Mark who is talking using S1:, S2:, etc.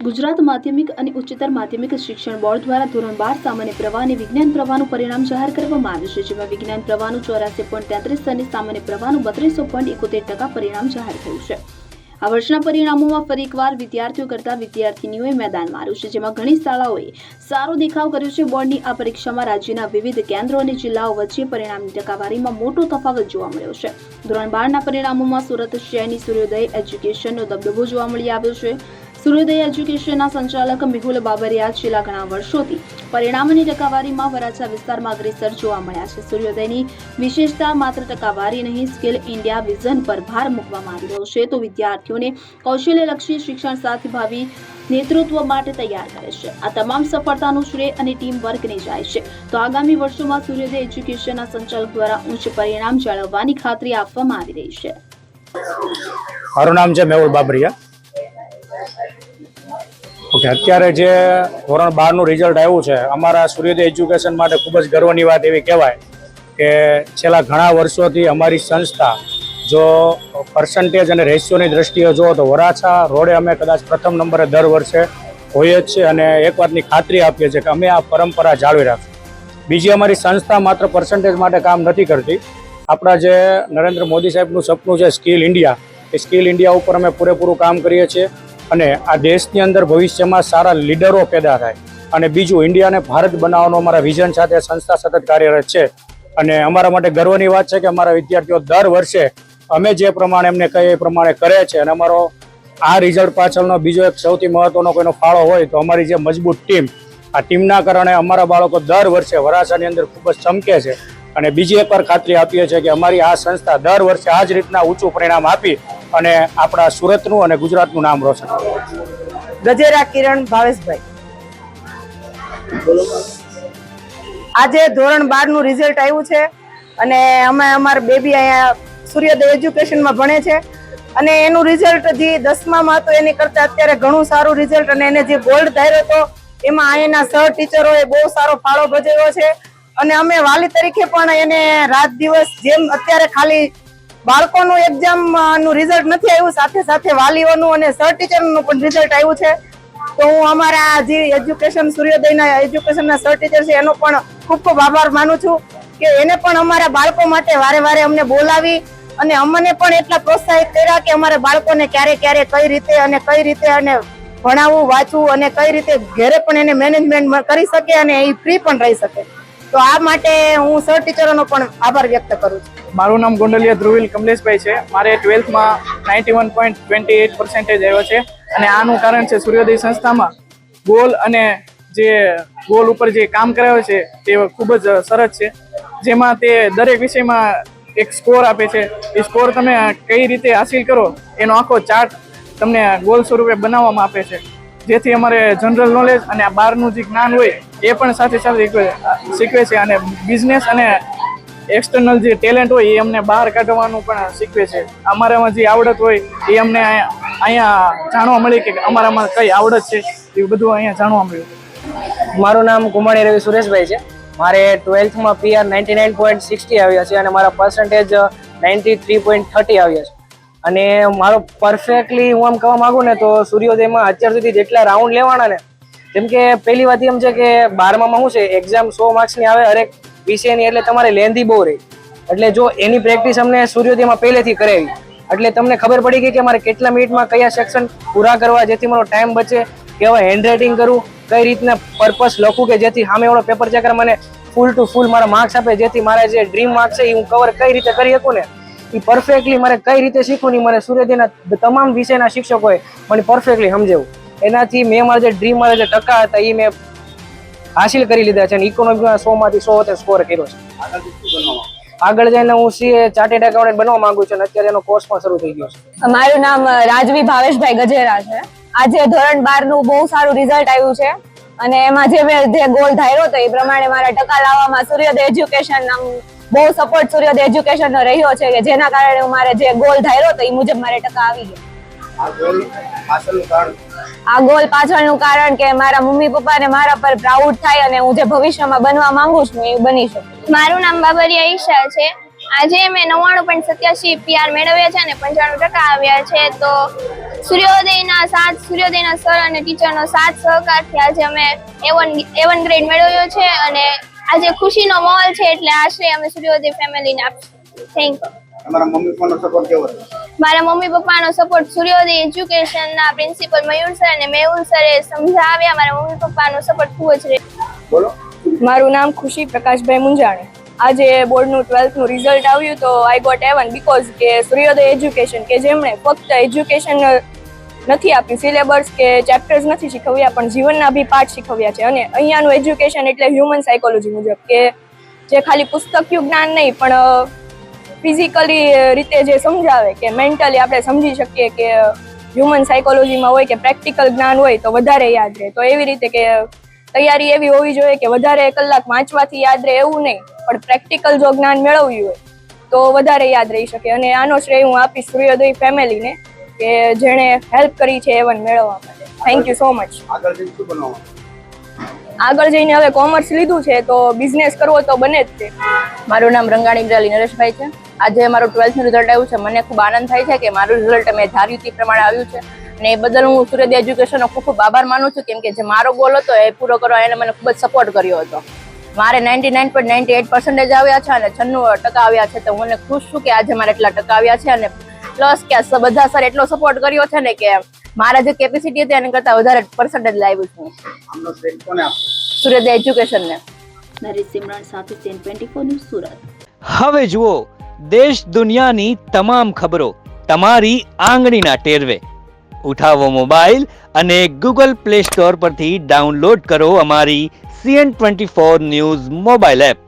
S1: ગુજરાત માધ્યમિક અને ઉચ્ચતર માધ્યમિક શિક્ષણ બોર્ડ દ્વારા ધોરણ 12 સામાન્ય પ્રવાહ અને વિજ્ઞાન પ્રવાહનું પરિણામ જાહેર કરવામાં આવ્યું છે, જેમાં વિજ્ઞાન પ્રવાહનું 84.33 અને સામાન્ય પ્રવાહનું 32.71% પરિણામ જાહેર થયું છે। આ વર્ષના પરિણામોમાં ફરી એકવાર વિદ્યાર્થીઓ કરતા વિદ્યાર્થીનીઓએ મેદાન માર્યું છે, જેમાં ઘણી શાળાઓએ સારો દેખાવ કર્યો છે। બોર્ડની આ પરીક્ષામાં રાજ્યના વિવિધ કેન્દ્રો અને જિલ્લાઓ વચ્ચે પરિણામની ટકાવારીમાં મોટો તફાવત જોવા મળ્યો છે। ધોરણ 12ના પરિણામોમાં સુરત શહેરની સૂર્યોદય એજ્યુકેશનનો દબદબો જોવા મળી આવ્યો છે। સૂર્યોદય એજ્યુકેશનના સંચાલક મેહુલ બાબરિયા છેલ્લા ઘણા વર્ષોથી પરિણામની ટકાવારીમાં વરાછા વિસ્તારમાં અગ્રેસર જોવા મળ્યા છે। સૂર્યોદયની વિશેષતા માત્ર ટકાવારી નહીં, સ્કિલ ઇન્ડિયા વિઝન પર ભાર મૂકવામાં આવી રહ્યો છે, તો વિદ્યાર્થીઓને કૌશલ્યલક્ષી શિક્ષણ સાથે ભાવિ નેતૃત્વ માટે તૈયાર કરે છે। આ તમામ સફળતાનું શ્રેય અને ટીમ વર્કને જાય છે, તો આગામી વર્ષોમાં સૂર્યોદય એજ્યુકેશનના સંચાલક દ્વારા ઉચ્ચ પરિણામ જાળવવાની ખાતરી આપવામાં આવી રહી છે।
S2: મારું નામ છે મેહુલ બાબરિયા। ઓકે, અત્યારે જે ધોરણ 12નું રિઝલ્ટ આવ્યું છે, અમારા સૂર્યોદય એજ્યુકેશન માટે ખૂબ જ ગર્વની વાત એવી કહેવાય કે છેલ્લા ઘણા વર્ષોથી અમારી સંસ્થા જો પર્સન્ટેજ અને રેશિયોની દ્રષ્ટિએ જુઓ તો વરાછા રોડે અમે કદાચ પ્રથમ નંબરે દર વર્ષે હોઈએ જ છીએ, અને એક વાતની ખાતરી આપીએ છીએ કે અમે આ પરંપરા જાળવી રાખીશું। બીજી, અમારી સંસ્થા માત્ર પર્સન્ટેજ માટે કામ નથી કરતી। આપણા જે નરેન્દ્ર મોદી સાહેબનું સપનું છે સ્કિલ ઇન્ડિયા, એ સ્કિલ ઇન્ડિયા ઉપર અમે પૂરેપૂરું કામ કરીએ છીએ, અને આ દેશની અંદર ભવિષ્યમાં સારા લીડરો પેદા થાય। અને બીજું, ઇન્ડિયાને ભારત બનાવવાનો અમારા વિઝન સાથે સંસ્થા સતત કાર્યરત છે, અને અમારા માટે ગર્વની વાત છે કે અમારા વિદ્યાર્થીઓ દર વર્ષે અમે જે પ્રમાણે એમને કહીએ એ પ્રમાણે કરે છે। અને અમારો આ રિઝલ્ટ પાછળનો બીજો એક સૌથી મહત્વનો કોઈનો ફાળો હોય તો અમારી જે મજબૂત ટીમ, આ ટીમના કારણે અમારા બાળકો દર વર્ષે વરાછાની અંદર ખૂબ જ ચમકે છે। અને બીજી એકવાર ખાતરી આપીએ છીએ કે અમારી આ સંસ્થા દર વર્ષે આ જ રીતના ઊંચું પરિણામ આપી અને આપણા સુરતનું અને ગુજરાતનું નામ રોશન કરે।
S3: ગજેરા કિરણ ભાવેશભાઈ, આજે ધોરણ 12નું રિઝલ્ટ આવ્યું છે, અને અમે અમારા બેબી અહીંયા સૂર્યોદય એજ્યુકેશનમાં ભણે છે, અને એનું રિઝલ્ટ જે 10મામાં હતું એની કરતાં અત્યારે ઘણું સારું રિઝલ્ટ, અને એને જે ગોલ્ડ ધાર્યો હતો એમાં અહીંના સર ટીચરોએ બહુ સારો ફાળો ભજવ્યો છે। અને અમે વાલી તરીકે પણ એને રાત દિવસ, જેમ અત્યારે ખાલી બાળકોનું એક્ઝામ નું રિઝલ્ટ નથી આવ્યું, સાથે સાથે વાલીઓનું અને સર ટીચરનું પણ રિઝલ્ટ આવ્યું છે, તો હું અમારા જે એજ્યુકેશન સૂર્યોદયના એજ્યુકેશનના સર ટીચર છે એનો પણ ખૂબ ખૂબ આભાર માનું છું કે એને પણ અમારા બાળકો માટે વારે વારે અમને બોલાવી અને અમને પણ એટલા પ્રોત્સાહિત કર્યા કે અમારા બાળકોને ક્યારે ક્યારે કઈ રીતે અને ભણાવવું, વાંચવું, અને કઈ રીતે ઘરે પણ એને મેનેજમેન્ટ કરી શકે અને એ ફ્રી પણ રહી શકે। તો આ માટે હું સર ટીચરોનો પણ આભાર વ્યક્ત કરું છું।
S4: મારું નામ ગોંડલિયા ધ્રુવીલ કમલેશભાઈ છે। મારે 12થમાં 91.28% આવ્યો છે, અને આનું કારણ છે સૂર્યોદય સંસ્થામાં ગોલ, અને જે ગોલ ઉપર જે કામ કરાવે છે તે ખૂબ જ સરસ છે, જેમાં તે દરેક વિષયમાં એક સ્કોર આપે છે। એ સ્કોર તમે કઈ રીતે હાસિલ કરો એનો આખો ચાર્ટ તમને ગોલ સ્વરૂપે બનાવવામાં આપે છે, જેથી અમારે જનરલ નોલેજ અને આ બહારનું જે જ્ઞાન હોય એ પણ સાથે સાથે શીખવે છે, અને બિઝનેસ અને એક્સટર્નલ જે ટેલેન્ટ હોય એ અમને બહાર કાઢવાનું પણ શીખવે છે। અમારામાં જે આવડત હોય એ અમને અહીંયા જાણવા મળી કે અમારામાં કઈ આવડત છે, એ બધું અહીંયા જાણવા મળ્યું।
S5: મારું નામ કુમાણી રવિ સુરેશભાઈ છે। મારે 12થમાં PR 99.60 આવ્યા છે, અને મારા પર્સન્ટેજ 93.30 આવ્યા છે, અને મારો પરફેક્ટલી હું આમ કહેવા માંગુ ને તો સૂર્યોદયમાં અત્યાર સુધી જેટલા રાઉન્ડ લેવાના ને, જેમ કે પહેલી વાત એમ છે કે 12મામાં શું છે, એક્ઝામ 100 માર્ક્સની આવે હરેક વિષયની, એટલે તમારે લેન્ધી બહુ રહી, એટલે જો એની પ્રેક્ટિસ અમને સૂર્યોદયમાં પહેલેથી કરાવી, એટલે તમને ખબર પડી ગઈ કે મારે કેટલા મિનિટમાં કયા સેક્શન પૂરા કરવા જેથી મારો ટાઈમ બચે, કેવા હેન્ડરાઇટિંગ કરું, કઈ રીતના પર્પસ લખું કે જેથી સામેવાળો પેપર ચેકર મને ફૂલ ટુ ફૂલ મારા માર્ક્સ આપે, જેથી મારા જે ડ્રીમ માર્ક્સ છે એ હું કવર કઈ રીતે કરી શકું ને એ પરફેક્ટલી મારે કઈ રીતે શીખવું ને મને સૂર્યોદયના તમામ વિષયના શિક્ષકોએ મને પરફેક્ટલી સમજાવ્યું। એનાથી મેં મારા જે ડ્રીમ, મારા જે ટકા હતા એ મેં હાસિલ કરી લીધા છે, અને ઇકોનોમિકમાં 100માંથી 100 સ્કોર કર્યો છે। આગળ જઈને હું CA ચાર્ટર્ડ એકાઉન્ટન્ટ બનવા માંગુ છું, અને અત્યારે એનો કોર્સ પણ શરૂ થઈ ગયો છે।
S6: મારું નામ રાજવી ભાવેશભાઈ ગજેરા છે। આજે ધોરણ 12નું બહુ સારું રિઝલ્ટ આવ્યું છે, અને એમાં જે મેં જે ગોલ ધાર્યો હતો એ પ્રમાણે મારા ટકા લાવવામાં સૂર્યોદય એજ્યુકેશન બહુ સપોર્ટ સૂર્યોદય એજ્યુકેશનનો રહ્યો છે, કે જેના કારણે મારે જે ગોલ ધાર્યો હતો એ મુજબ મારે ટકા આવી ગયા। આ ગોલ પાછળનું કારણ કે મારા મમ્મી પપ્પાને મારા પર પ્રાઉડ થાય, અને હું જે ભવિષ્યમાં બનવા માંગુ છું એ બની શકું।
S7: મારું નામ બાબરિયા ઈશા છે। આજે મેં 99.87 PR મેળવ્યા છે અને 95% આવ્યા છે, તો સૂર્યોદયના સર અને ટીચરનો સાથ સહકારથી આજે અમે A1 ગ્રેડ મેળવ્યો છે અને આજે ખુશીનો માહોલ છે એટલે આ શ્રેય અમે સૂર્યોદય ફેમિલીને આપીશું. Thank you.
S8: તમારા મમ્મી પપ્પાનો સપોર્ટ કેવો રહ્યો?
S7: મારા મમ્મી પપ્પાનો સપોર્ટ સૂર્યોદય એજ્યુકેશનના પ્રિન્સિપલ મયુર સર અને મેહુલ સરે સમજાવ્યા. મારા મમ્મી પપ્પાનો સપોર્ટ ખૂબ જ રહ્યો.
S8: બોલો.
S6: મારું નામ ખુશી પ્રકાશભાઈ મુંજાણી. આજે બોર્ડનું 12th નું રિઝલ્ટ આવ્યું તો આઈ ગોટ A1 બીકોઝ કે સૂર્યોદય એજ્યુકેશન કે જેમણે ફક્ત એજ્યુકેશન નથી આપ્યું, સિલેબસ કે ચેપ્ટર્સ નથી શીખવ્યા પણ જીવનના બી પાઠ શીખવ્યા છે. અને અહીંયાનું એજ્યુકેશન એટલે હ્યુમન સાયકોલોજી મુજબ કે જે ખાલી પુસ્તકીય જ્ઞાન નહીં પણ ફિઝિકલી રીતે જે સમજાવે કે મેન્ટલી આપણે સમજી શકીએ કે હ્યુમન સાયકોલોજીમાં હોય કે પ્રેક્ટિકલ જ્ઞાન હોય તો વધારે યાદ રહે. તો એવી રીતે કે તૈયારી એવી હોવી જોઈએ કે વધારે કલાક વાંચવાથી યાદ રહે એવું નહીં પણ પ્રેક્ટિકલ જો જ્ઞાન મેળવ્યું હોય તો વધારે યાદ રહી શકે. અને આનો શ્રેય હું આપીશ સૂર્યોદય ફેમિલીને કે જેણે હેલ્પ કરી છે A1 મેળવવા માટે. Thank you so much.
S8: આગળ જઈને શું બનવાનું?
S6: આગળ જઈને હવે કોમર્સ લીધું છે તો બિઝનેસ કરવો તો બને જ છે.
S9: મારું નામ રંગાણી ગ્રાલી નરેશભાઈ છે. આજે મારું 12th નું રિઝલ્ટ આવ્યું છે. મને ખૂબ આનંદ થાય છે કે મારું રિઝલ્ટ મેં ધાર્યું તે પ્રમાણે આવ્યું છે અને એ બદલ હું સૂર્યોદય એજ્યુકેશનનો ખૂબ ખૂબ આભાર માનું છું કેમ કે જે મારો ગોલ હતો એ પૂરો કરવા એને મને ખૂબ જ સપોર્ટ કર્યો હતો. મારે 99.98% આવ્યા છે અને 96% આવ્યા છે. તો હું ખુશ છું કે આજે મારે એટલા ટકા આવ્યા છે અને પ્લસ કે બધા સર એટલો સપોર્ટ કર્યો છે ને કે મારા જે કેપેસિટી હતી એના કરતાં વધારે પર્સન્ટેજ લાવ્યું છું.
S8: આમનો શ્રેય કોને આપશો?
S9: સૂર્યોદય એજ્યુકેશનને.
S1: નરેશ સિમરણ સાથે CN 24 ન્યૂઝ સુરત.
S10: હવે જુઓ દેશ દુનિયાની તમામ ખબરો તમારી આંગળીના ટેરવે. ઉઠાવો મોબાઈલ અને Google Play Store પરથી ડાઉનલોડ કરો અમારી CN 24 ન્યૂઝ મોબાઈલ એપ.